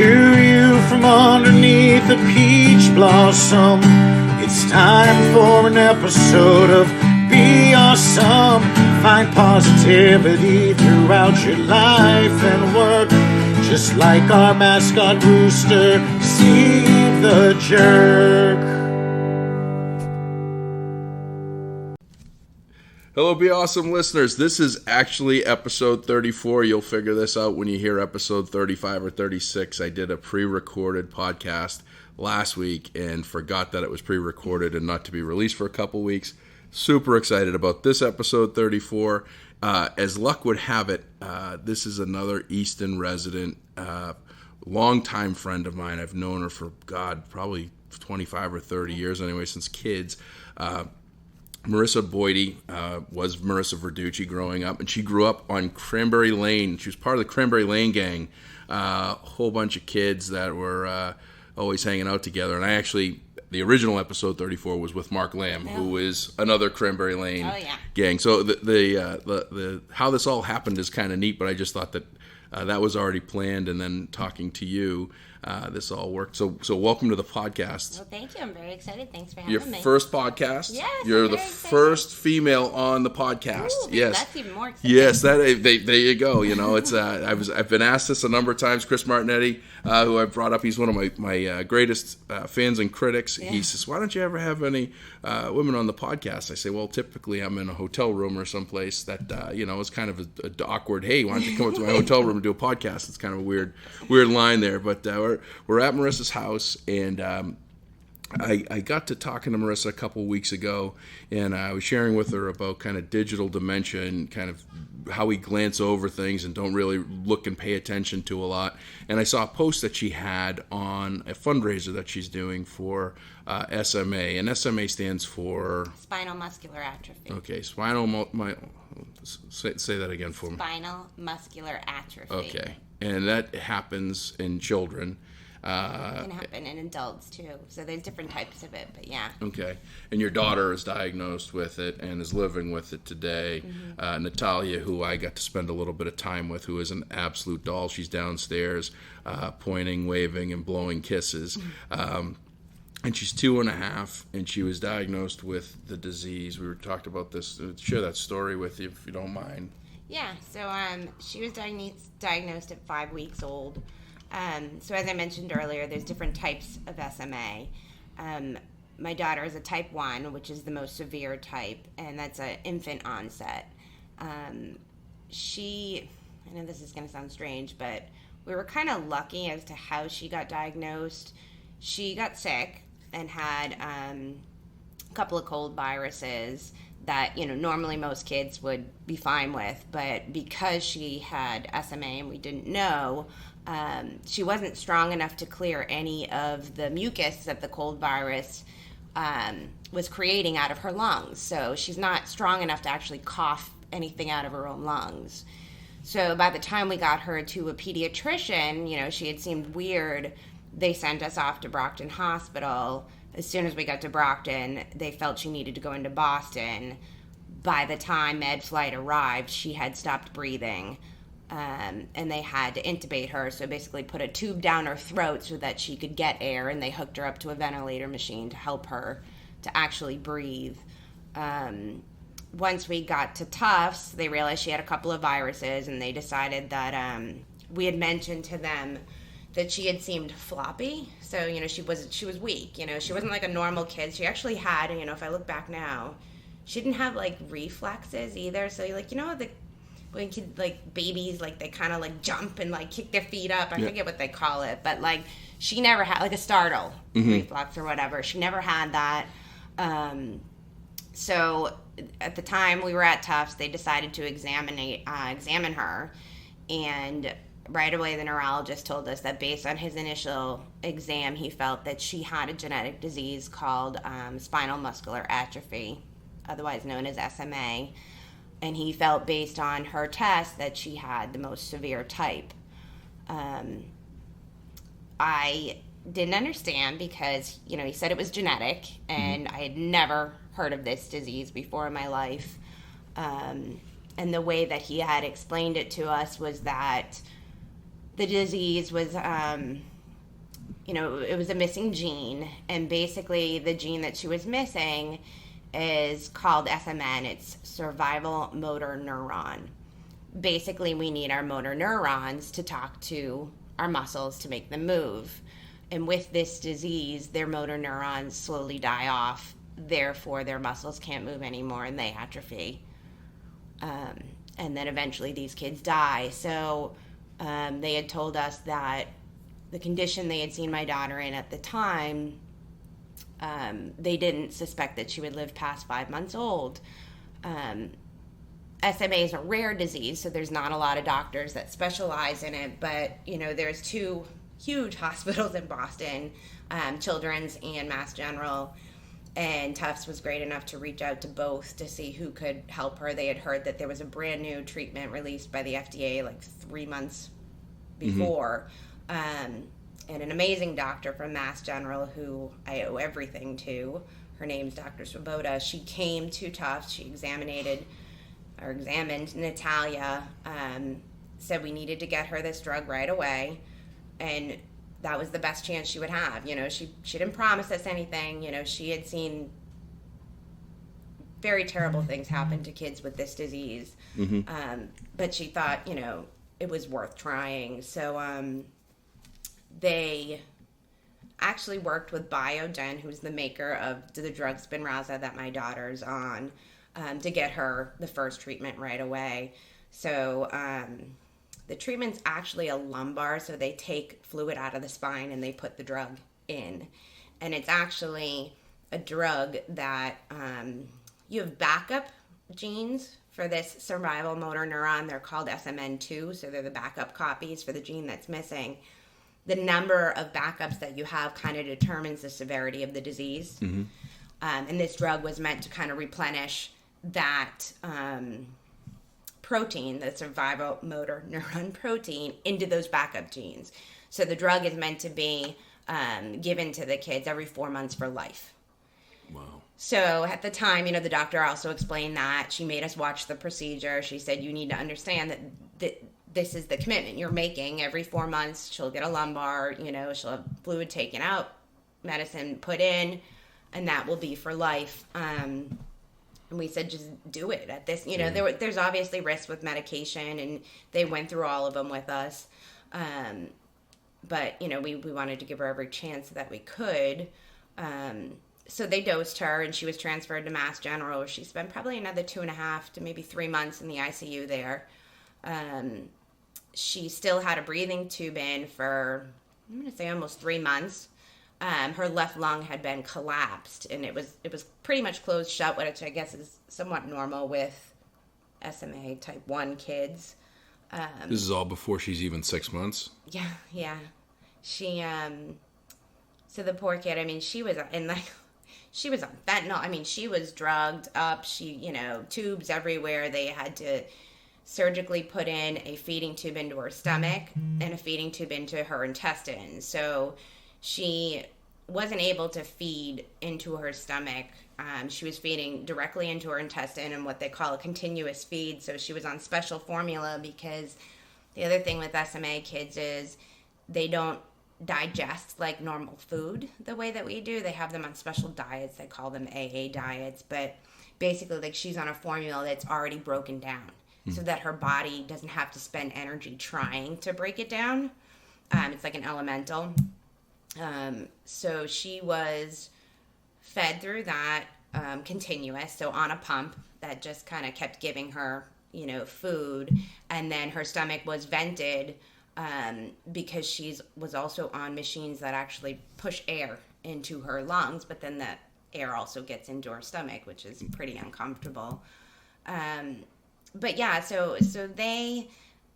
to you from underneath a peach blossom. It's time for an episode of Be Awesome. Find positivity throughout your life and work. Just like our mascot rooster, Steve the Jerk. Hello, Be Awesome listeners. This is actually episode 34. You'll figure this out when you hear episode 35 or 36. I did a pre-recorded podcast last week and forgot that it was pre-recorded and not to be released for a couple weeks. Super excited about this episode 34. As luck would have it, this is another Easton resident, longtime friend of mine. I've known her for, probably 25 or 30 years anyway, since kids. Marisa Boidi was Marisa Verducci growing up, and she grew up on Cranberry Lane. She was part of the Cranberry Lane gang, a whole bunch of kids that were always hanging out together. And the original episode 34 was with Mark Lamb, who is another Cranberry Lane gang. So the how this all happened is kind of neat, but I just thought that that was already planned, and then talking to you, this all worked. So welcome to the podcast. Well, thank you. I'm very excited. Thanks for having me. Your first podcast. Yes, You're I'm the very excited. First female on the podcast. Ooh, yes, that's even more exciting. Yes, there you go. You know, it's I've been asked this a number of times. Chris Martinetti, who I brought up, he's one of my greatest fans and critics. Yeah. He says, "Why don't you ever have any women on the podcast?" I say, "Well, typically I'm in a hotel room or someplace that is kind of a awkward. Hey, why don't you come up to my hotel room and do a podcast?" It's kind of a weird line there, but we're at Marissa's house, and I got to talking to Marissa a couple weeks ago, and I was sharing with her about kind of digital dementia and kind of how we glance over things and don't really look and pay attention to a lot. And I saw a post that she had on a fundraiser that she's doing for SMA, and SMA stands for Spinal muscular atrophy. Okay, say that again for me. Spinal muscular atrophy. Okay, and that happens in children. It can happen in adults too. So there's different types of it, but yeah. Okay. And your daughter is diagnosed with it and is living with it today. Mm-hmm. Natalia, who I got to spend a little bit of time with, who is an absolute doll. She's downstairs pointing, waving, and blowing kisses. Mm-hmm. And she's 2.5, and she was diagnosed with the disease. We talked about this. Share that story with you if you don't mind. Yeah. So she was diagnosed at 5 weeks old. So as I mentioned earlier, there's different types of SMA. My daughter is a type 1, which is the most severe type, and that's an infant onset. I know this is going to sound strange, but we were kind of lucky as to how she got diagnosed. She got sick and had a couple of cold viruses that, normally most kids would be fine with, but because she had SMA and we didn't know, she wasn't strong enough to clear any of the mucus that the cold virus was creating out of her lungs. So she's not strong enough to actually cough anything out of her own lungs. So by the time we got her to a pediatrician, she had seemed weird. They sent us off to Brockton Hospital. As soon as we got to Brockton, they felt she needed to go into Boston. By the time med flight arrived, she had stopped breathing. And they had to intubate her, so basically put a tube down her throat so that she could get air, and they hooked her up to a ventilator machine to help her to actually breathe. Once we got to Tufts, they realized she had a couple of viruses, and they decided that we had mentioned to them that she had seemed floppy. So, she was weak. She wasn't like a normal kid. She actually had, if I look back now, she didn't have like reflexes either. So when kids, babies, they kind of jump and kick their feet up. I forget what they call it, but she never had a startle reflex or whatever. She never had that. So at the time we were at Tufts, they decided to examine her, and right away the neurologist told us that based on his initial exam, he felt that she had a genetic disease called spinal muscular atrophy, otherwise known as SMA. And he felt based on her test that she had the most severe type. I didn't understand because, he said it was genetic, and I had never heard of this disease before in my life. And the way that he had explained it to us was that the disease was it was a missing gene, and basically the gene that she was missing is called SMN. It's survival motor neuron. Basically, we need our motor neurons to talk to our muscles to make them move. And with this disease, their motor neurons slowly die off. Therefore, their muscles can't move anymore and they atrophy. And then eventually these kids die. So they had told us that the condition they had seen my daughter in at the time, they didn't suspect that she would live past 5 months old. SMA is a rare disease, so there's not a lot of doctors that specialize in it. But, there's 2 huge hospitals in Boston, Children's and Mass General. And Tufts was great enough to reach out to both to see who could help her. They had heard that there was a brand new treatment released by the FDA like 3 months before. And an amazing doctor from Mass General who I owe everything to. Her name's Dr. Swoboda. She came to Tufts. She examined Natalia, said we needed to get her this drug right away. And that was the best chance she would have. She didn't promise us anything. She had seen very terrible things happen to kids with this disease. But she thought, it was worth trying. So they actually worked with Biogen, who's the maker of the drug Spinraza that my daughter's on, to get her the first treatment right away. So the treatment's actually a lumbar, so they take fluid out of the spine and they put the drug in. And it's actually a drug that you have backup genes for this survival motor neuron. They're called SMN2, so they're the backup copies for the gene that's missing. The number of backups that you have kind of determines the severity of the disease. And this drug was meant to kind of replenish that protein, the survival motor neuron protein, into those backup genes. So the drug is meant to be given to the kids every 4 months for life. Wow. So at the time, the doctor also explained that. She made us watch the procedure. She said, you need to understand that this is the commitment you're making. Every 4 months, she'll get a lumbar, she'll have fluid taken out, medicine put in, and that will be for life. And we said, just do it at this. There's obviously risks with medication, and they went through all of them with us. But, we wanted to give her every chance that we could. So they dosed her, and she was transferred to Mass General, where she spent probably another 2.5 to maybe 3 months in the ICU there. She still had a breathing tube in for, I'm going to say, almost 3 months. Her left lung had been collapsed, and it was pretty much closed shut, which I guess is somewhat normal with SMA type 1 kids. This is all before she's even 6 months? Yeah. She, so the poor kid, she was she was on fentanyl. She was drugged up. She, tubes everywhere. They had to surgically put in a feeding tube into her stomach and a feeding tube into her intestines. So she wasn't able to feed into her stomach. She was feeding directly into her intestine and what they call a continuous feed. So she was on special formula, because the other thing with SMA kids is they don't digest like normal food the way that we do. They have them on special diets. They call them AA diets. But basically, like, she's on a formula that's already broken down so that her body doesn't have to spend energy trying to break it down. It's like an elemental. So she was fed through that continuous, so on a pump that just kind of kept giving her, food. And then her stomach was vented because she was also on machines that actually push air into her lungs, but then that air also gets into her stomach, which is pretty uncomfortable. But yeah, so they...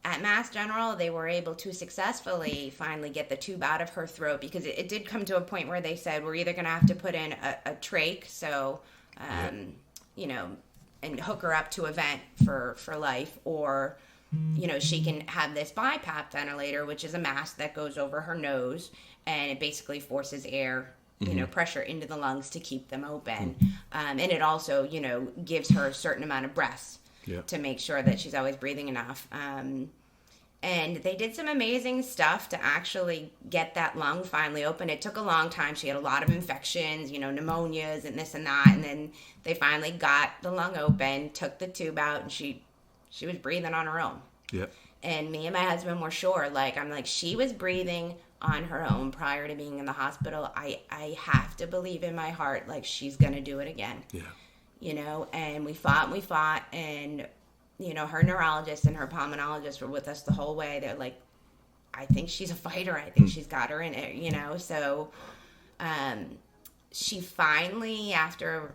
At Mass General, they were able to successfully finally get the tube out of her throat, because it did come to a point where they said, we're either going to have to put in a trach, so, and hook her up to a vent for life, or, she can have this BiPAP ventilator, which is a mask that goes over her nose, and it basically forces air, pressure into the lungs to keep them open. And it also, gives her a certain amount of breaths. Yeah. To make sure that she's always breathing enough. And And they did some amazing stuff to actually get that lung finally open. It took a long time. She had a lot of infections, pneumonias and this and that. And then they finally got the lung open, took the tube out, and she was breathing on her own. Yep. And me and my husband were sure. I'm like, she was breathing on her own prior to being in the hospital. I have to believe in my heart, she's going to do it again. Yeah. And we fought. And, her neurologist and her pulmonologist were with us the whole way. They're like, I think she's a fighter. I think she's got her in it, So she finally, after,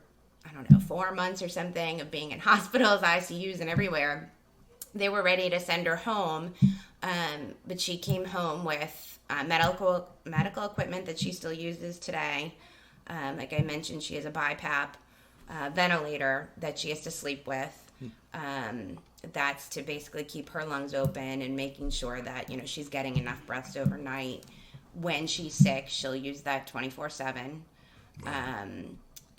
4 months or something of being in hospitals, ICUs, and everywhere, they were ready to send her home. But she came home with medical equipment that she still uses today. Like I mentioned, she has a BiPAP ventilator that she has to sleep with. That's to basically keep her lungs open and making sure that, she's getting enough breaths overnight. When she's sick, she'll use that 24/7.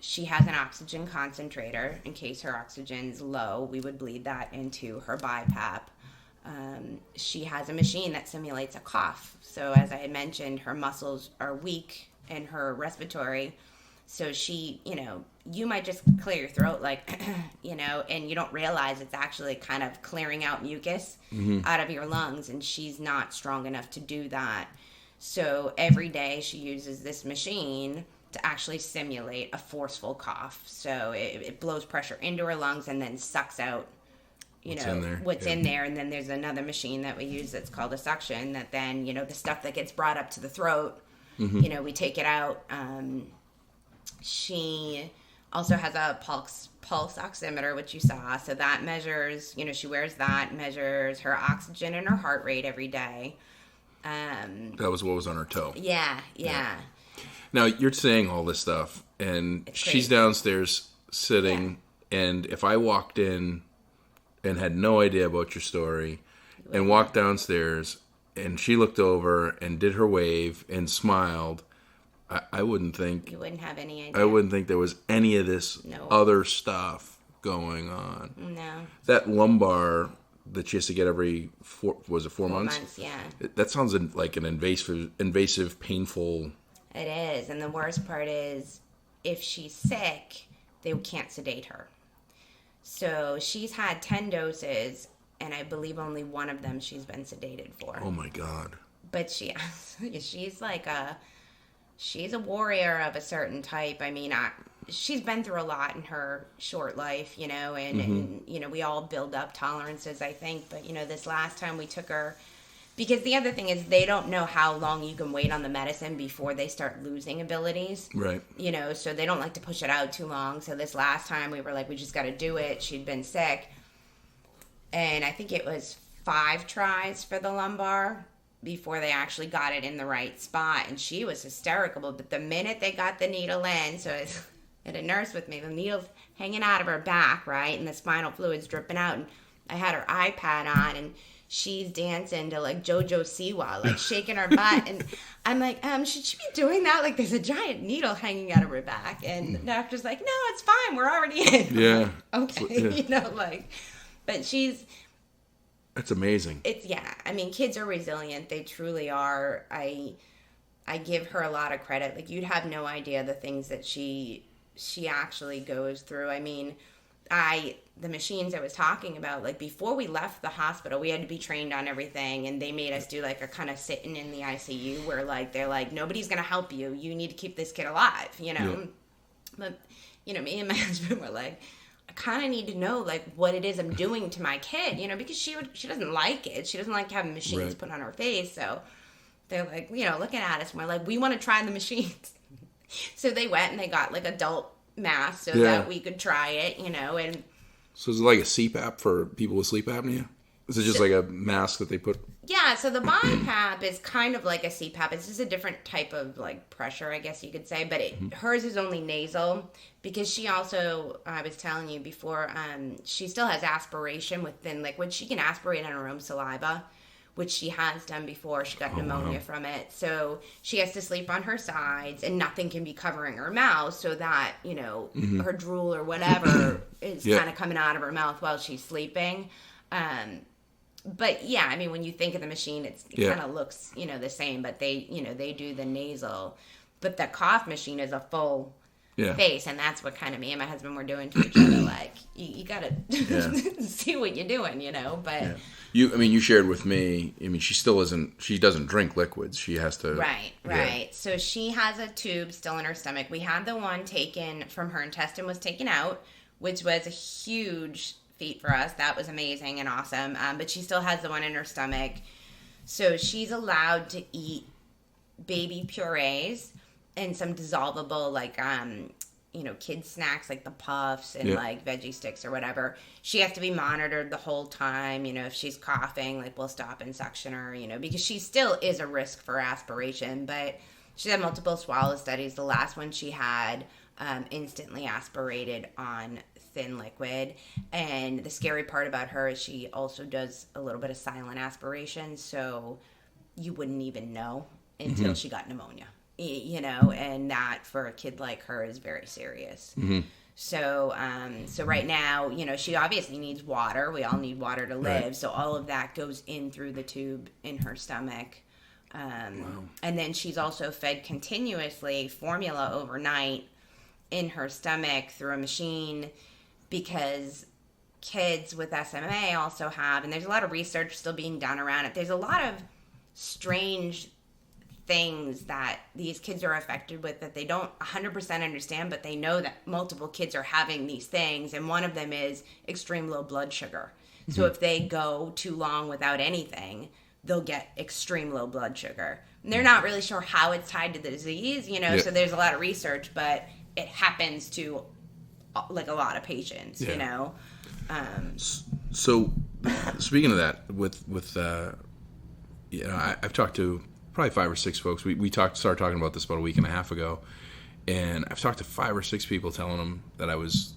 She has an oxygen concentrator in case her oxygen's low. We would bleed that into her BiPAP. She has a machine that simulates a cough. So as I had mentioned, her muscles are weak in her respiratory. So she, you might just clear your throat and you don't realize it's actually kind of clearing out mucus out of your lungs, and she's not strong enough to do that. So every day she uses this machine to actually simulate a forceful cough. So it blows pressure into her lungs and then sucks out what's in there. And then there's another machine that we use that's called a suction that then, the stuff that gets brought up to the throat, we take it out. She also has a pulse oximeter, which you saw. So that measures, she wears that, measures her oxygen and her heart rate every day. That was what was on her toe. Yeah. Now, you're saying all this stuff, and she's downstairs sitting, and if I walked in and had no idea about your story and walked downstairs, and she looked over and did her wave and smiled, I wouldn't think... You wouldn't have any idea. I wouldn't think there was any of this other stuff going on. No. That lumbar that she has to get every 4 months? 4 months, yeah. That sounds like an invasive, painful... It is, and the worst part is, if she's sick, they can't sedate her. So she's had 10 doses, and I believe only one of them she's been sedated for. Oh my God. But she's she's a warrior of a certain type. I mean, she's been through a lot in her short life, and we all build up tolerances, I think. But, this last time we took her, because the other thing is they don't know how long you can wait on the medicine before they start losing abilities. Right. So they don't like to push it out too long. So this last time we were like, we just got to do it. She'd been sick. And I think it was 5 tries for the lumbar before they actually got it in the right spot. And she was hysterical. But the minute they got the needle in, so I had a nurse with me, the needle's hanging out of her back, right? And the spinal fluid's dripping out. And I had her iPad on, and she's dancing to JoJo Siwa, shaking her butt. And I'm like, should she be doing that? There's a giant needle hanging out of her back. And the doctor's like, no, it's fine. We're already in. Yeah. Okay. But she's... That's amazing. I mean, kids are resilient. They truly are. I give her a lot of credit. You'd have no idea the things that she actually goes through. I mean, the machines I was talking about, before we left the hospital, we had to be trained on everything, and they made us do a kind of sitting in the ICU where they're like, nobody's going to help you. You need to keep this kid alive, Yeah. But, me and my husband were like, I kind of need to know what it is I'm doing to my kid, because she doesn't like it. She doesn't like having machines put on her face. So they're looking at us, and we're like, we want to try the machines. So they went and they got adult masks so that we could try it, and... So is it like a CPAP for people with sleep apnea? Is it just a mask that they put? Yeah, so the BiPAP is kind of like a CPAP. It's just a different type of pressure, I guess you could say. But hers is only nasal because she also, I was telling you before, she still has aspiration within, when she can aspirate on her own saliva, which she has done before. She got pneumonia from it. So she has to sleep on her sides, and nothing can be covering her mouth so that, her drool or whatever is kind of coming out of her mouth while she's sleeping. But yeah, I mean, when you think of the machine, it Yeah. kind of looks, the same, but they do the nasal, but the cough machine is a full Yeah. face, and that's what kind of me and my husband were doing to each other. Like, you gotta Yeah. see what you're doing, but Yeah. You shared with me, she doesn't drink liquids. She has to. right. Yeah. So she has a tube still in her stomach. We had the one taken from her intestine was taken out, which was a huge feat for us. That was amazing and awesome. But she still has the one in her stomach. So she's allowed to eat baby purees and some dissolvable, like, kid snacks like the puffs and like veggie sticks or whatever. She has to be monitored the whole time. If she's coughing, like, we'll stop and suction her, because she still is a risk for aspiration. But she's had multiple swallow studies. The last one she had instantly aspirated on thin liquid. And the scary part about her is she also does a little bit of silent aspiration, so you wouldn't even know until she got pneumonia. And that for a kid like her is very serious. So right now, she obviously needs water. We all need water to live. Right. So all of that goes in through the tube in her stomach. And then she's also fed continuously formula overnight in her stomach through a machine, because kids with SMA also have, and there's a lot of research still being done around it. There's a lot of strange things that these kids are affected with that they don't 100% understand, but they know that multiple kids are having these things, and one of them is extreme low blood sugar. So if they go too long without anything, they'll get extreme low blood sugar. And they're not really sure how it's tied to the disease, so there's a lot of research, but it happens to, like, a lot of patients, So, speaking of that, I've talked to probably 5 or 6 folks. We started talking about this about a week and a half ago, and I've talked to 5 or 6 people telling them that I was,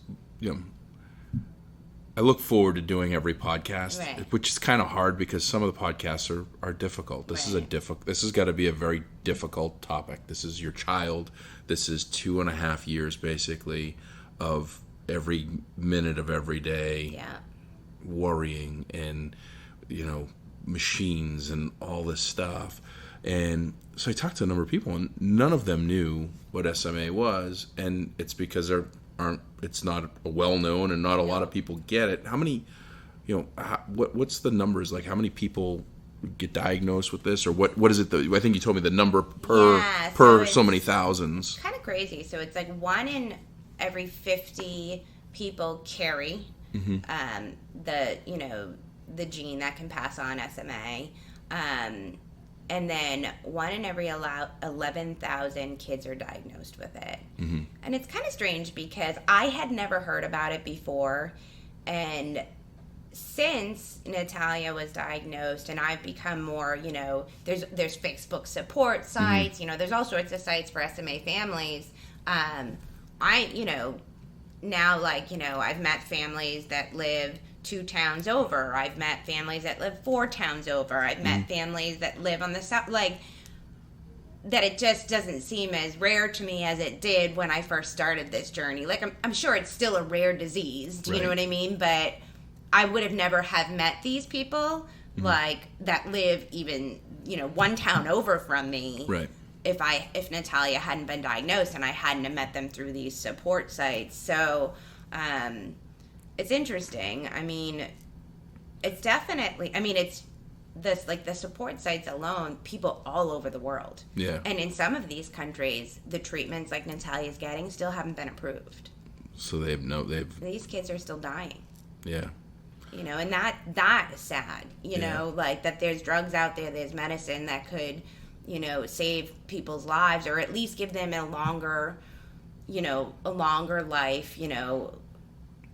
I look forward to doing every podcast, Right. which is kind of hard because some of the podcasts are difficult. This this has got to be a very difficult topic. This is your child. This is 2.5 years basically of every minute of every day worrying and machines and all this stuff. And so I talked to a number of people, and none of them knew what SMA was, and it's because it's not well known and not a lot of people get it. How many, what's the numbers, like how many people get diagnosed with this, or what is it? I think you told me the number per so many thousands. Kind of crazy. So it's like 1 in every 50 people carry the gene that can pass on SMA. And then 1 in every 11,000 kids are diagnosed with it. And it's kind of strange because I had never heard about it before. And since Natalia was diagnosed and I've become more, there's Facebook support sites, there's all sorts of sites for SMA families. Now, I've met families that live 2 towns over. I've met families that live 4 towns over. I've met families that live on the south, that it just doesn't seem as rare to me as it did when I first started this journey. I'm sure it's still a rare disease. Do you know what I mean? But I would have never have met these people that live even, 1 town over from me. Right. If Natalia hadn't been diagnosed and I hadn't have met them through these support sites. So, it's interesting. I mean, it's definitely, it's this, the support sites alone, people all over the world. Yeah. And in some of these countries, the treatments like Natalia's getting still haven't been approved. So these kids are still dying. Yeah. And that is sad, that there's drugs out there's medicine that could, save people's lives or at least give them a longer life,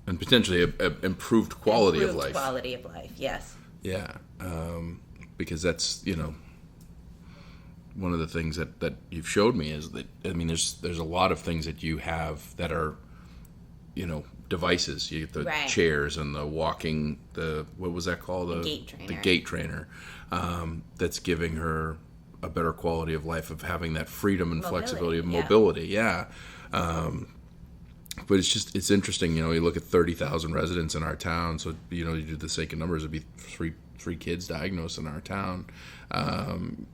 and potentially a improved quality of life. Quality of life, yes. Yeah, because that's one of the things that you've showed me is that there's a lot of things that you have that are devices. You have the chairs and the walking, what was that called? The gait trainer. The gait trainer. That's giving her a better quality of life of having that freedom and flexibility of mobility. Yeah. But it's interesting, you look at 30,000 residents in our town, so, you do the sake of numbers, it'd be 3 kids diagnosed in our town.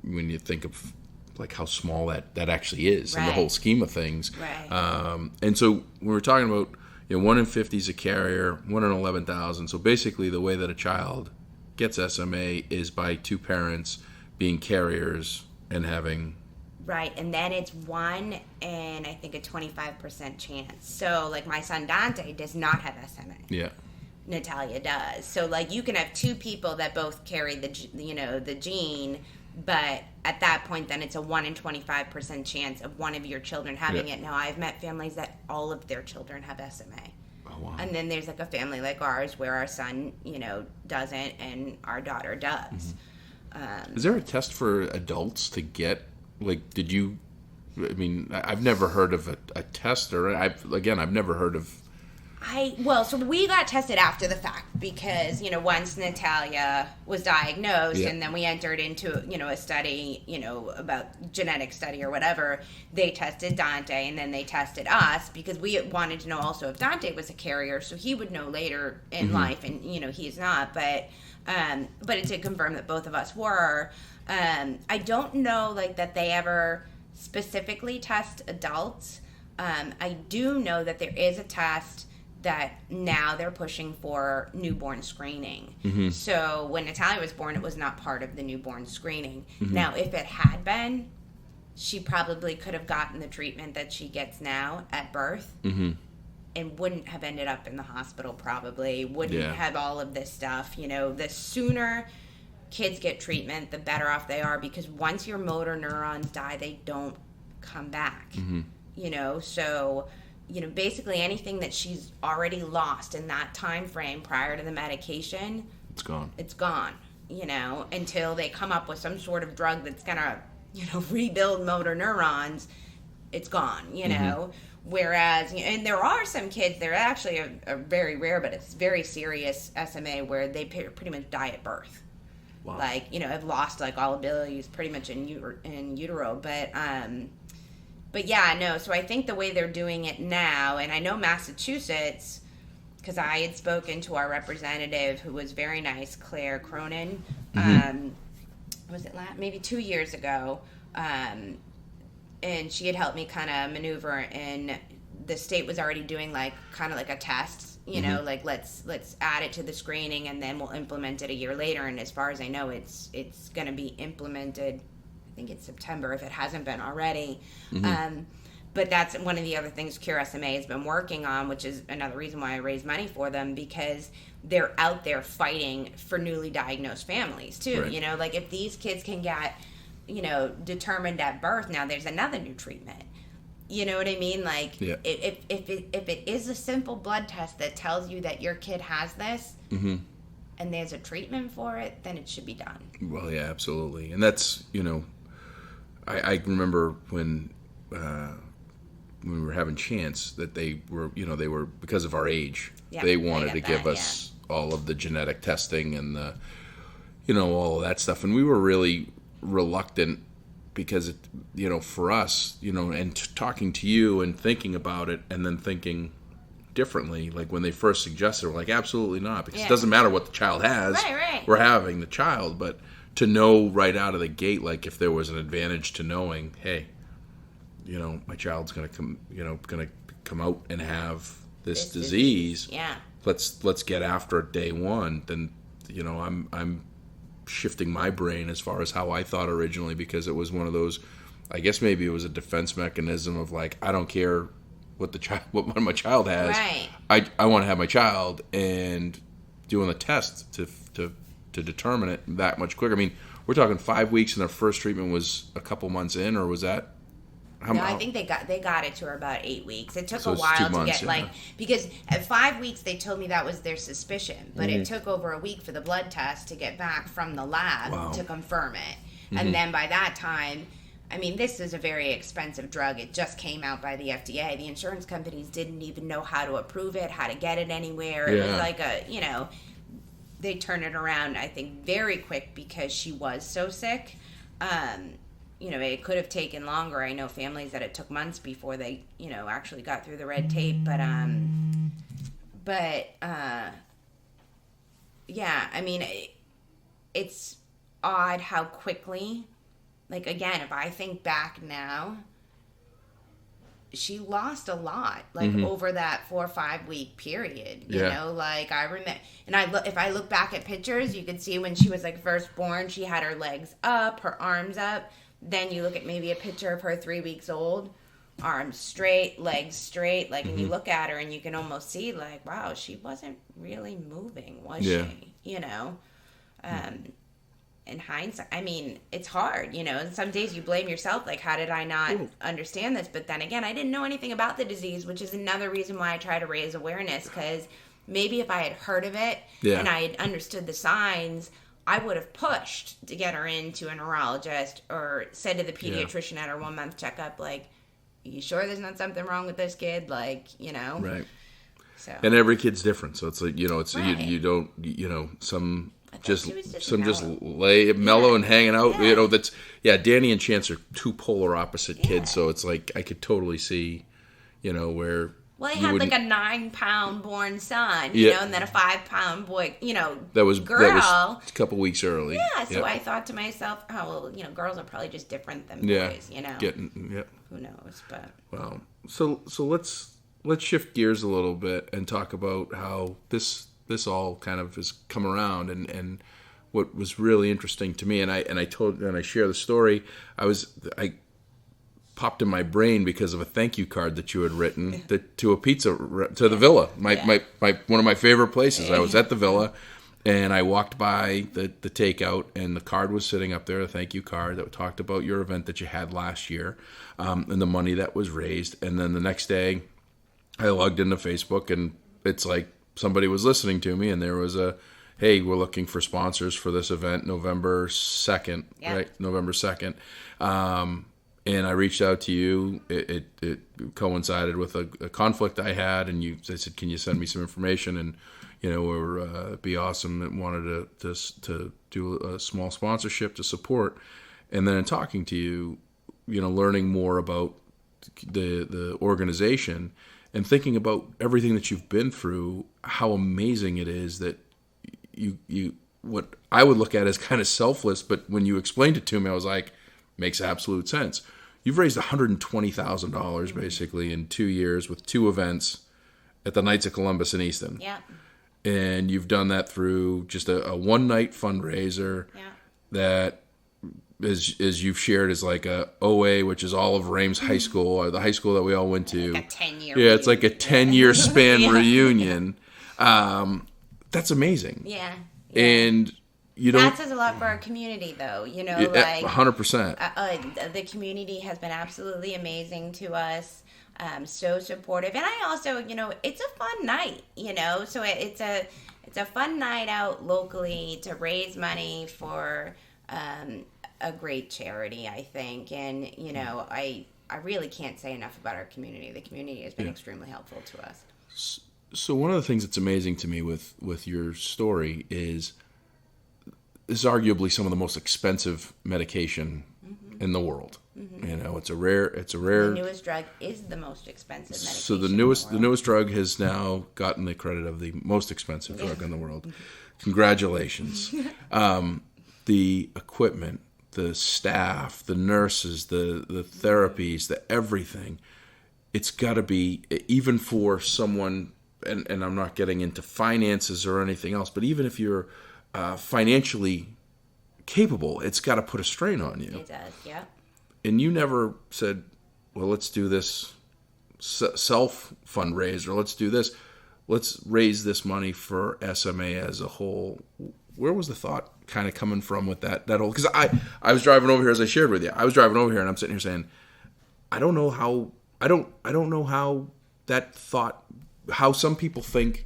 When you think of like how small that actually is in the whole scheme of things. Right. And so when we're talking about, 1 in 50 is a carrier, 1 in 11,000. So basically the way that a child gets SMA is by 2 parents being carriers and having... Right, and then it's 1 in, I think, a 25% chance. So, like, my son Dante does not have SMA. Yeah. Natalia does. So, like, you can have 2 people that both carry the gene, but at that point, then it's a 1 in 25% chance of one of your children having it. Now, I've met families that all of their children have SMA. Oh, wow. And then there's, like, a family like ours where our son, doesn't and our daughter does. Is there a test for adults to get, like, did you, I mean, I've never heard of a test, or I've never heard of... So we got tested after the fact because, once Natalia was diagnosed and then we entered into, a study, about genetic study or whatever, they tested Dante and then they tested us because we wanted to know also if Dante was a carrier so he would know later in life and, he's not, but it did confirm that both of us were. I don't know, like, that they ever specifically test adults. I do know that there is a test that now they're pushing for newborn screening. So when Natalia was born, it was not part of the newborn screening. Now, if it had been, she probably could have gotten the treatment that she gets now at birth and wouldn't have ended up in the hospital probably, wouldn't have all of this stuff. The sooner kids get treatment, the better off they are because once your motor neurons die, they don't come back. So... basically anything that she's already lost in that time frame prior to the medication, it's gone, until they come up with some sort of drug that's gonna, rebuild motor neurons, it's gone, Whereas, and there are some kids, they're actually a very rare, but it's very serious SMA where they pretty much die at birth. Wow. Like, have lost, like, all abilities pretty much in utero, But yeah, no, so I think the way they're doing it now, and I know Massachusetts, because I had spoken to our representative who was very nice, Claire Cronin, was it maybe 2 years ago, and she had helped me kind of maneuver, and the state was already doing like kind of like a test, like let's add it to the screening and then we'll implement it a year later, and as far as I know, it's going to be implemented, I think it's September if it hasn't been already. But that's one of the other things Cure SMA has been working on, which is another reason why I raise money for them, because they're out there fighting for newly diagnosed families too. Right. Like if these kids can get, determined at birth, now there's another new treatment. You know what I mean? Like if it is a simple blood test that tells you that your kid has this, and there's a treatment for it, then it should be done. Well, yeah, absolutely. And that's, I remember when we were having Chance that they were because of our age, they wanted to give us all of the genetic testing and the, all of that stuff. And we were really reluctant because, for us, and talking to you and thinking about it and then thinking differently, like when they first suggested, we're like, absolutely not, because it doesn't matter what the child has. Right. We're having the child, but to know right out of the gate, like if there was an advantage to knowing, hey, my child's gonna come out and have this disease. Yeah. Let's get after it day one. Then, I'm shifting my brain as far as how I thought originally, because it was one of those, I guess maybe it was a defense mechanism of like, I don't care what my child has. Right. I want to have my child, and doing the test to determine it that much quicker. I mean, we're talking 5 weeks, and their first treatment was a couple months in, or was that? I think they got it to her about 8 weeks. It took a while to get because at 5 weeks they told me that was their suspicion, but it took over a week for the blood test to get back from the lab to confirm it. And then by that time, I mean, this is a very expensive drug. It just came out by the FDA. The insurance companies didn't even know how to approve it, how to get it anywhere. It was like they turned it around, I think, very quick because she was so sick. It could have taken longer. I know families that it took months before they, actually got through the red tape. But yeah, I mean, it's odd how quickly, like, again, if I think back now, she lost a lot, like, over that 4 or 5 week period, you know, like, I remember, and if I look back at pictures, you could see when she was, like, first born, she had her legs up, her arms up. Then you look at maybe a picture of her 3 weeks old, arms straight, legs straight, like, and you look at her and you can almost see, like, wow, she wasn't really moving, was she? You know? In hindsight, I mean, it's hard, you know, and some days you blame yourself, like, how did I not understand this? But then again, I didn't know anything about the disease, which is another reason why I try to raise awareness, because maybe if I had heard of it and I had understood the signs, I would have pushed to get her into a neurologist, or said to the pediatrician at her 1 month checkup, like, you sure there's not something wrong with this kid? Like, you know? Right. So. And every kid's different. So it's like, you know, it's, you don't, you know, some just lay mellow and hanging out, you know, that's, Danny and Chance are two polar opposite kids. So it's like, I could totally see, you know, where. Well, they had like a 9-pound born son, you know, and then a 5-pound boy, you know, girl. That was a couple weeks early. Yeah, so I thought to myself, oh, well, you know, girls are probably just different than boys, you know. Who knows, but. Well, so let's shift gears a little bit and talk about how this all kind of has come around, and what was really interesting to me, and I share the story. I popped in my brain because of a thank you card that you had written to a pizza, to the Villa, my one of my favorite places. I was at the Villa, and I walked by the takeout, and the card was sitting up there, a thank you card that talked about your event that you had last year, and the money that was raised. And then the next day, I logged into Facebook, and it's like somebody was listening to me, and there was hey, we're looking for sponsors for this event, November 2nd, right? November 2nd. And I reached out to you. It coincided with a conflict I had, and I said, "Can you send me some information?" And you know, it'd be awesome. And wanted to do a small sponsorship to support. And then in talking to you, you know, learning more about the organization and thinking about everything that you've been through, how amazing it is that you what I would look at as kind of selfless, but when you explained it to me, I was like, makes absolute sense. You've raised $120,000 basically in 2 years with 2 events at the Knights of Columbus in Easton. Yeah. And you've done that through just a one-night fundraiser that, as you've shared, is like a OA, which is all of Reims High School, or the high school that we all went to. Like a 10-year reunion. It's like a 10-year span reunion. That's amazing. Yeah. And you don't. That says a lot for our community, though. You know, like 100%. The community has been absolutely amazing to us. So supportive, and I also, you know, it's a fun night. You know, so it's a fun night out locally to raise money for a great charity, I think. And you know, I really can't say enough about our community. The community has been extremely helpful to us. So one of the things that's amazing to me with your story is arguably some of the most expensive medication in the world. You know, it's a rare. The newest drug is the most expensive medication. So the newest drug has now gotten the credit of the most expensive drug in the world. Congratulations. The equipment, the staff, the nurses, the therapies, the everything. It's got to be, even for someone, and I'm not getting into finances or anything else, but even if you're financially capable, it's got to put a strain on you. It does, yeah. And you never said, well, let's do this self-fundraiser. Let's do this. Let's raise this money for SMA as a whole. Where was the thought kind of coming from with that whole? Because I was driving over here, as I shared with you. I was driving over here, and I'm sitting here saying, I don't know how that thought, how some people think,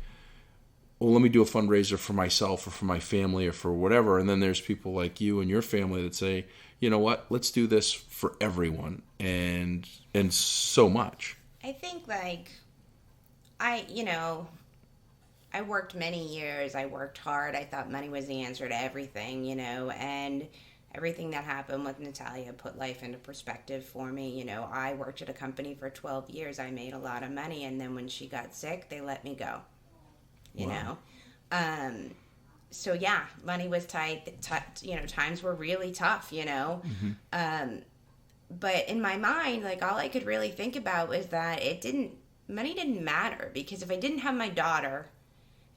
well, let me do a fundraiser for myself or for my family or for whatever. And then there's people like you and your family that say, you know what, let's do this for everyone and so much. I think, like, I worked many years. I worked hard. I thought money was the answer to everything, you know, and everything that happened with Natalia put life into perspective for me. You know, I worked at a company for 12 years. I made a lot of money, and then when she got sick, they let me go. You know, So yeah, money was tight. Times were really tough. But in my mind, like, all I could really think about was that money didn't matter, because if I didn't have my daughter,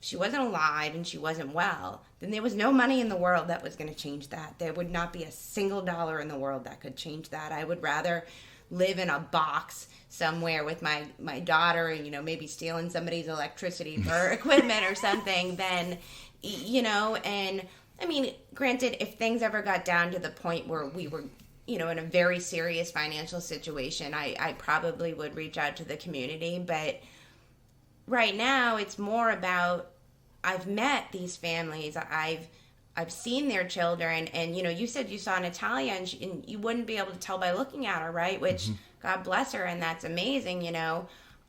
if she wasn't alive and she wasn't well, then there was no money in the world that was going to change that. There would not be a single dollar in the world that could change that. I would rather live in a box somewhere with my daughter and, maybe stealing somebody's electricity for equipment or something than, and I mean, granted, if things ever got down to the point where we were, in a very serious financial situation, I probably would reach out to the community. But right now, it's more about, I've met these families, I've seen their children, and you said you saw Natalia, and you wouldn't be able to tell by looking at her, right? Which, God bless her, and that's amazing.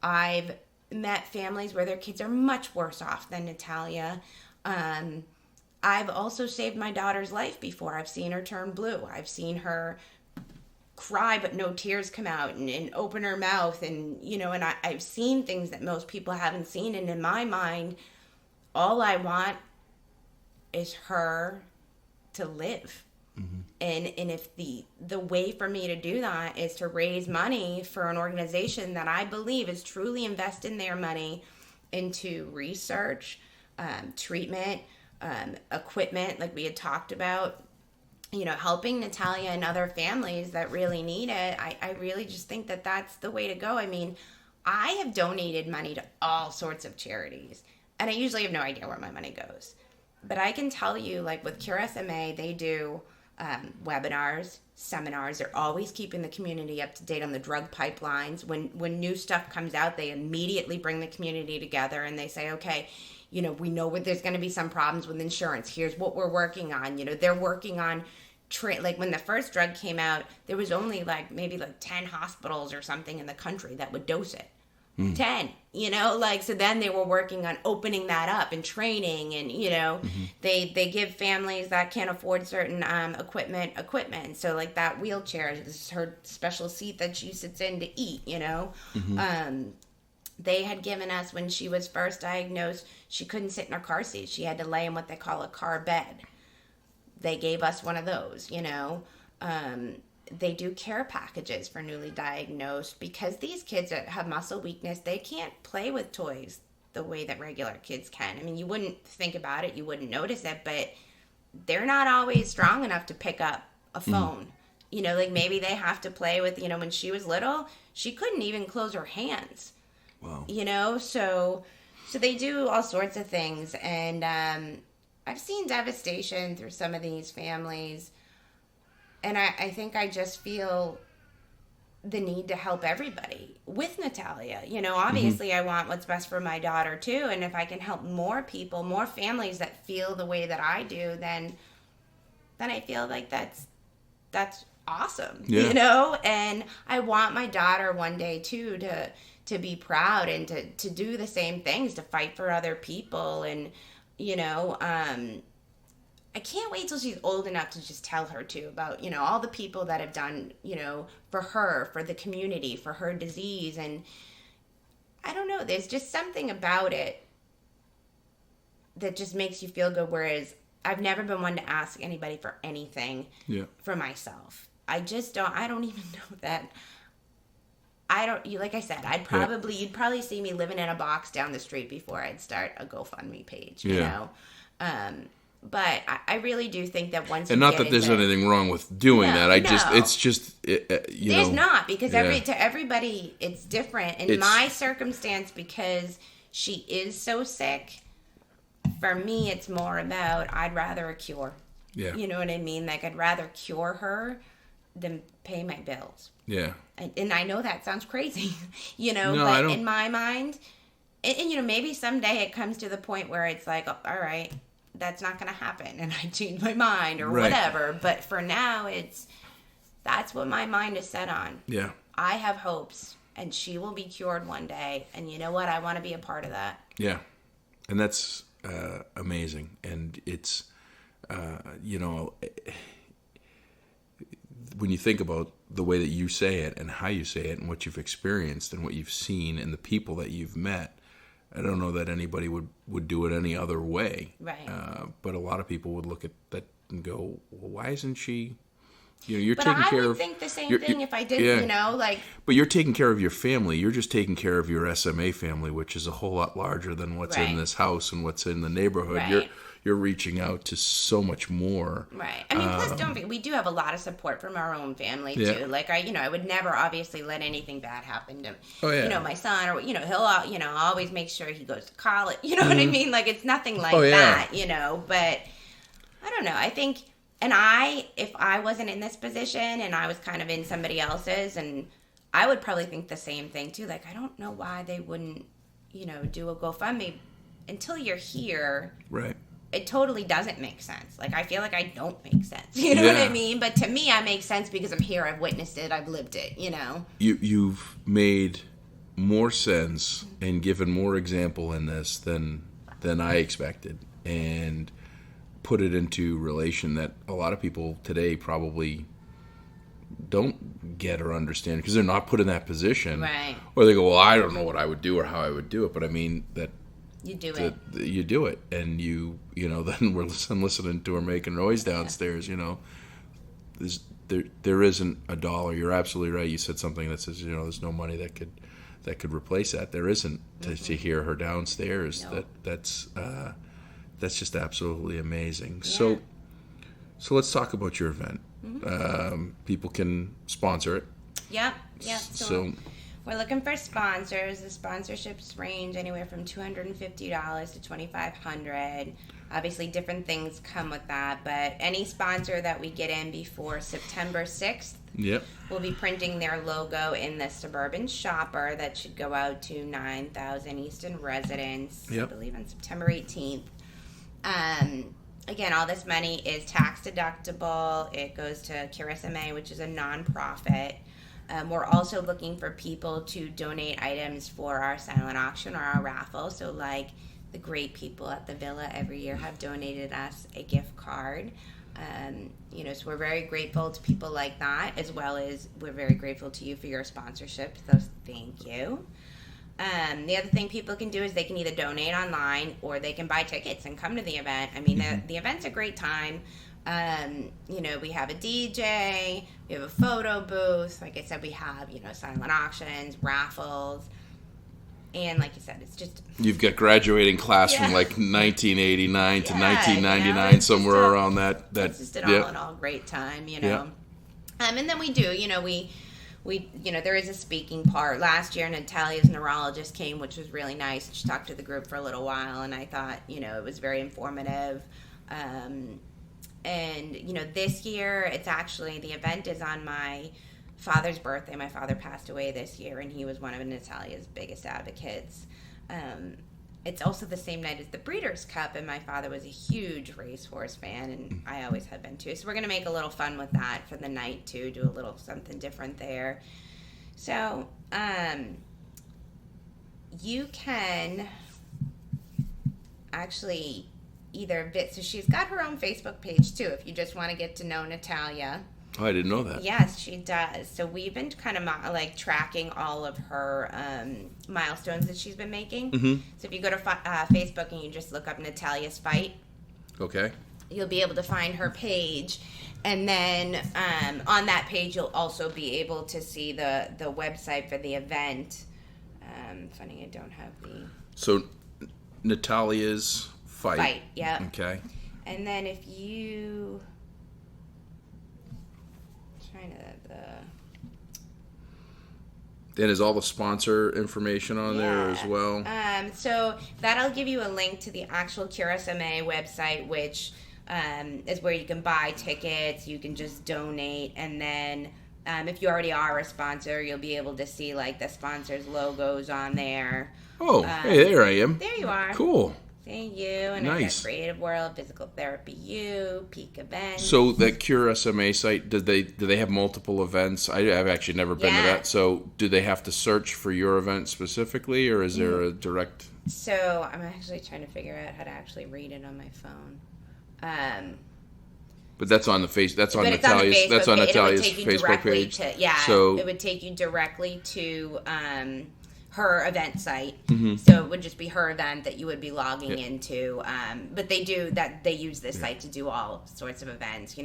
I've met families where their kids are much worse off than Natalia. I've also saved my daughter's life before. I've seen her turn blue. I've seen her cry but no tears come out, and open her mouth, and I've seen things that most people haven't seen. And in my mind, all I want is her to live. And if the way for me to do that is to raise money for an organization that I believe is truly investing their money into research, treatment, equipment, like we had talked about, helping Natalia and other families that really need it, I really just think that that's the way to go. I mean, I have donated money to all sorts of charities, and I usually have no idea where my money goes. But I can tell you, like with Cure SMA, they do webinars, seminars. They're always keeping the community up to date on the drug pipelines. When new stuff comes out, they immediately bring the community together, and they say, okay, we know there's going to be some problems with insurance. Here's what we're working on. They're working on, like when the first drug came out, there was only maybe 10 hospitals or something in the country that would dose it. 10, so then they were working on opening that up and training, and, they give families that can't afford certain equipment. So like that wheelchair, this is her special seat that she sits in to eat, They had given us, when she was first diagnosed, she couldn't sit in her car seat. She had to lay in what they call a car bed. They gave us one of those, They do care packages for newly diagnosed, because these kids that have muscle weakness, they can't play with toys the way that regular kids can. I mean, you wouldn't think about it, you wouldn't notice it, but they're not always strong enough to pick up a phone. Maybe they have to play with, when she was little, she couldn't even close her hands. Wow. So they do all sorts of things. And I've seen devastation through some of these families. And I think I just feel the need to help everybody with Natalia. Obviously I want what's best for my daughter too. And if I can help more people, more families that feel the way that I do, then I feel like that's awesome, And I want my daughter one day too to be proud and to do the same things, to fight for other people. And, I can't wait till she's old enough to just tell her too about, all the people that have done, for her, for the community, for her disease. And I don't know, there's just something about it that just makes you feel good. Whereas I've never been one to ask anybody for anything for myself. I don't even know that. Like I said, you'd probably see me living in a box down the street before I'd start a GoFundMe page, But I really do think that once and not that there's anything wrong with doing that. It's just there's not, because to everybody it's different. In my circumstance, because she is so sick, for me it's more about I'd rather a cure. Yeah, you know what I mean? Like I'd rather cure her than pay my bills. Yeah, and I know that sounds crazy, but in my mind, and maybe someday it comes to the point where it's like, oh, all right, that's not going to happen, and I change my mind or whatever. But for now, that's what my mind is set on. Yeah, I have hopes, and she will be cured one day. And you know what? I want to be a part of that. Yeah, and that's amazing. And it's, when you think about the way that you say it and how you say it and what you've experienced and what you've seen and the people that you've met, I don't know that anybody would do it any other way. Right. But a lot of people would look at that and go, well, why isn't she? You're but taking I care would of. think the same thing if I did, like. But you're taking care of your family. You're just taking care of your SMA family, which is a whole lot larger than what's in this house and what's in the neighborhood. Right. You're reaching out to so much more. Right. I mean, plus, we do have a lot of support from our own family too. Like I would never obviously let anything bad happen to, my son, or he'll, always make sure he goes to college. You know what I mean? Like it's nothing like that. But I don't know. I think, and if I wasn't in this position and I was kind of in somebody else's, and I would probably think the same thing too. Like I don't know why they wouldn't, do a GoFundMe until you're here. Right. It totally doesn't make sense. Like, I feel like I don't make sense. You know what I mean? But to me, I make sense because I'm here. I've witnessed it. I've lived it, You've made more sense and given more example in this than I expected. And put it into relation that a lot of people today probably don't get or understand because they're not put in that position. Right. Or they go, well, I don't know what I would do or how I would do it. But I mean, that... You do it. You do it, and then we're listening to her making noise downstairs. There isn't a dollar. You're absolutely right. You said something that says there's no money that could replace that. There isn't to hear her downstairs. No. That's just absolutely amazing. Yeah. So let's talk about your event. People can sponsor it. Yep. So we're looking for sponsors. The sponsorships range anywhere from $250 to $2,500. Obviously, different things come with that, but any sponsor that we get in before September 6th will be printing their logo in the Suburban Shopper that should go out to 9,000 Easton residents, I believe on September 18th. Again, all this money is tax deductible. It goes to Cure SMA, which is a nonprofit. We're also looking for people to donate items for our silent auction or our raffle. So like the great people at the Villa every year have donated us a gift card. So we're very grateful to people like that, as well as we're very grateful to you for your sponsorship. So thank you. The other thing people can do is they can either donate online or they can buy tickets and come to the event. I mean, the event's a great time. We have a DJ, we have a photo booth. Like I said, we have, silent auctions, raffles. And like you said, it's just... You've got graduating class from like 1989 to 1999, somewhere around that. It's just an all in all great time, And then we do, we there is a speaking part. Last year, Natalia's neurologist came, which was really nice. She talked to the group for a little while, and I thought, it was very informative. And, this year, it's actually, the event is on my father's birthday. My father passed away this year, and he was one of Natalia's biggest advocates. It's also the same night as the Breeders' Cup, and my father was a huge racehorse fan, and I always have been too. So we're going to make a little fun with that for the night, too, do a little something different there. So, you can actually... so she's got her own Facebook page too if you just want to get to know Natalia. Oh, I didn't know that. Yes, she does. So we've been kind of tracking all of her milestones that she's been making. So if you go to Facebook and you just look up Natalia's Fight, you'll be able to find her page. And then on that page you'll also be able to see the website for the event. Funny I don't have the... So Natalia's Fight. Yeah. Okay. And then if you Then is all the sponsor information on there as well? So that'll give you a link to the actual Cure SMA website, which is where you can buy tickets. You can just donate, and then if you already are a sponsor, you'll be able to see like the sponsors' logos on there. Oh, hey, there I am. There you are. Cool. Thank you. And nice. I've got Creative World, Physical Therapy U, Peak Events. So that Cure SMA site, do they have multiple events? I've actually never been to that. So do they have to search for your event specifically, or is there a direct? So I'm actually trying to figure out how to actually read it on my phone. But that's on the face. That's on Natalia's. That's on Natalia's Facebook page. So it would take you directly to her event site. So it would just be her event that you would be logging into. But they use this site to do all sorts of events.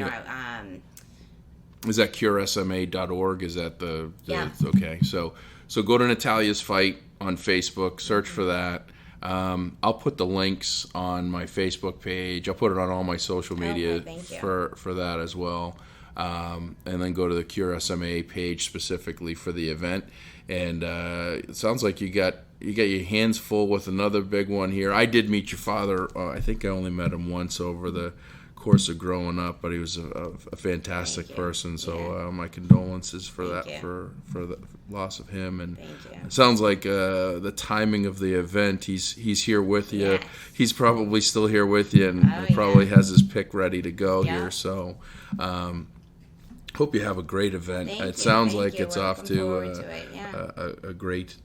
Is that curesma.org? Is that the yeah. Okay, so go to Natalia's Fight on Facebook, search for that. I'll put the links on my Facebook page. I'll put it on all my social media for that as well. And then go to the Cure SMA page specifically for the event. And it sounds like you got your hands full with another big one here. I did meet your father. I think I only met him once over the course of growing up, but he was a fantastic person. So my condolences for for the loss of him. And it sounds like the timing of the event, he's here with you. Yes. He's probably still here with you, and probably has his pick ready to go here. So hope you have a great event. Sounds like it's off to a great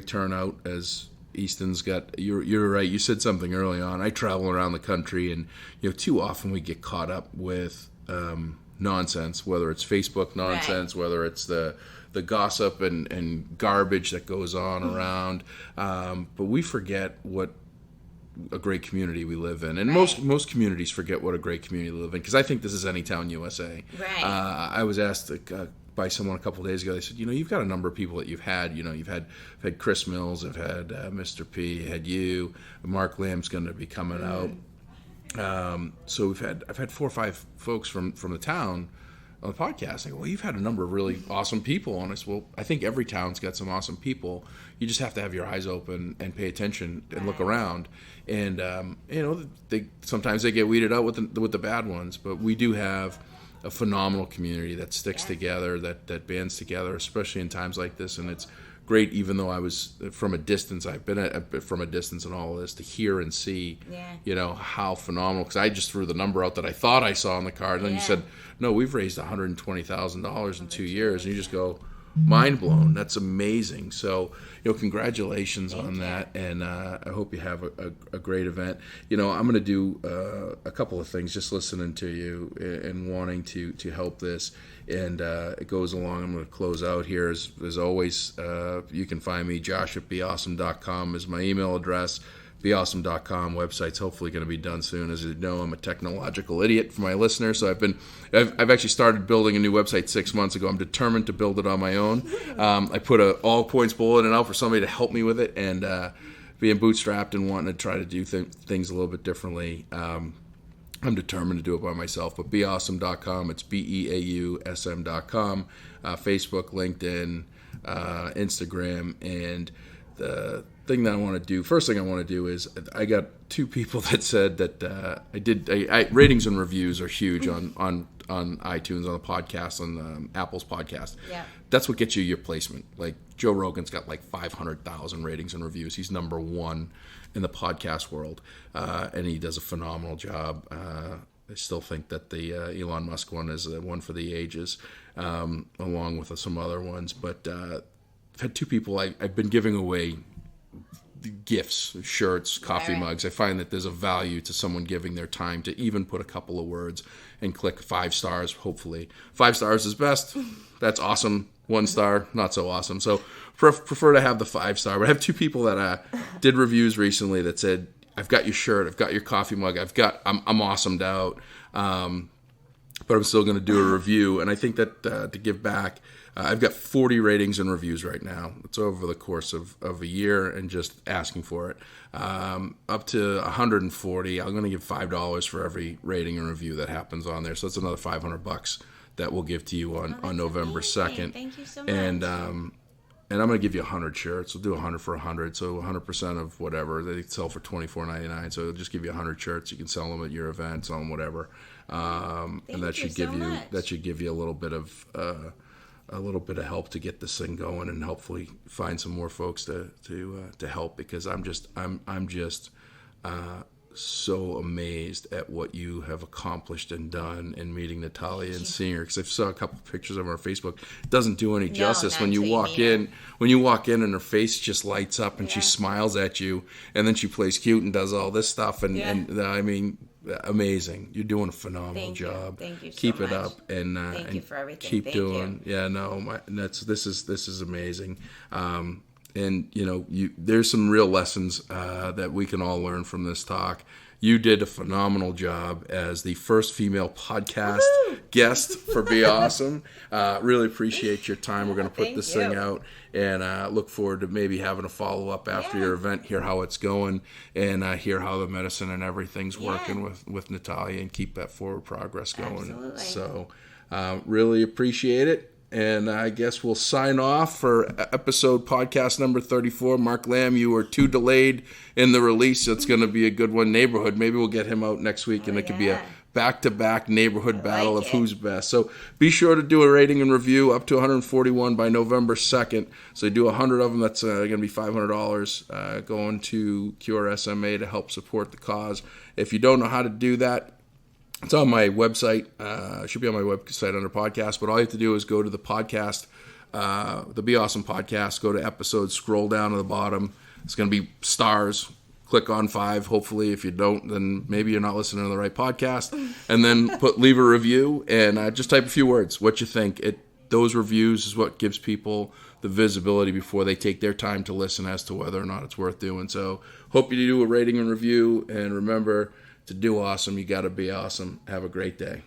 turnout, as Easton's got. You're right. You said something early on. I travel around the country, and too often we get caught up with nonsense, whether it's Facebook nonsense, whether it's the gossip and garbage that goes on around. But we forget what a great community we live in, and most communities forget what a great community we live in, because I think this is Anytown, USA. I was asked by someone a couple of days ago. They said, you've got a number of people that you've had. You've had Chris Mills, I've had Mr. P, had you, Mark Lamb's going to be coming out. So I've had 4 or 5 folks from the town on the podcast. I go, well, you've had a number of really awesome people on us. Well, I think every town's got some awesome people. You just have to have your eyes open and pay attention and look around. And sometimes they get weeded out with the bad ones, but we do have a phenomenal community that sticks together, that bands together, especially in times like this. And it's great, even though I was from a distance. I've been from a distance in all of this, to hear and see, how phenomenal. Because I just threw the number out that I thought I saw on the card, and then you said, no, we've raised $120,000 in 2 years, and you just go, mind blown. That's amazing. So, congratulations on that, and I hope you have a great event. I'm going to do a couple of things just listening to you and wanting to help this, and it goes along. I'm going to close out here. As always, you can find me. Josh@beawesome.com is my email address. BeAwesome.com website's hopefully going to be done soon. As you know, I'm a technological idiot for my listeners, so I've actually started building a new website 6 months ago. I'm determined to build it on my own. I put a all points bulletin out for somebody to help me with it, and being bootstrapped and wanting to try to do things a little bit differently, I'm determined to do it by myself. But BeAwesome.com, it's BeAusm.com, Facebook, LinkedIn, Instagram, and the thing that I want to do, first thing I want to do is, I got 2 people that said that ratings and reviews are huge on iTunes, on the podcast, on Apple's podcast. Yeah. That's what gets you your placement. Like Joe Rogan's got like 500,000 ratings and reviews. He's number 1 in the podcast world, and he does a phenomenal job. I still think that the Elon Musk one is one for the ages, along with some other ones. But I've had 2 people. I've been giving away gifts, shirts, coffee mugs. I find that there's a value to someone giving their time to even put a couple of words and click 5 stars, hopefully. 5 stars is best. That's awesome. 1 star, not so awesome. So prefer to have the 5 star. But I have 2 people that did reviews recently that said, I've got your shirt, I've got your coffee mug, I'm awesomed out, but I'm still going to do a review. And I think that to give back, I've got 40 ratings and reviews right now. It's over the course of a year, and just asking for it. Up to 140. I'm going to give $5 for every rating and review that happens on there. So that's another $500 that we'll give to you on November 2nd. Thank you so much. And I'm going to give you 100 shirts. We'll do 100 for 100. So 100% of whatever. They sell for $24.99. So it'll just give you 100 shirts. You can sell them at your event, sell them whatever. And that should give you a little bit of help to get this thing going, and hopefully find some more folks to help, because I'm just so amazed at what you have accomplished and done in meeting Natalia and seeing her, because I saw a couple of pictures of her on Facebook. It doesn't do any justice when you walk in and her face just lights up and she smiles at you, and then she plays cute and does all this stuff, and I mean, amazing. You're doing a phenomenal job. Thank you so Keep it up, and thank you for everything. Keep doing. Yeah, no, this is amazing. And, there's some real lessons that we can all learn from this talk. You did a phenomenal job as the first female podcast guest for Be Awesome. Really appreciate your time. We're going to put this thing out, and look forward to maybe having a follow-up after your event, hear how it's going, and hear how the medicine and everything's working with Natalia, and keep that forward progress going. Absolutely. So really appreciate it. And I guess we'll sign off for podcast number 34. Mark Lamb, you were too delayed in the release. So it's going to be a good one. Neighborhood. Maybe we'll get him out next week, and it could be a back-to-back neighborhood battle of who's best. So be sure to do a rating and review up to 141 by November 2nd. So you do 100 of them. That's going to be $500 going to Cure SMA to help support the cause. If you don't know how to do that, it's on my website. It should be on my website under podcast. But all you have to do is go to the podcast, the Be Awesome podcast, go to episodes, scroll down to the bottom. It's going to be stars. Click on 5. Hopefully, if you don't, then maybe you're not listening to the right podcast. And then leave a review and just type a few words, what you think. Those reviews is what gives people the visibility before they take their time to listen as to whether or not it's worth doing. So hope you do a rating and review. And remember, to do awesome, you got to be awesome. Have a great day.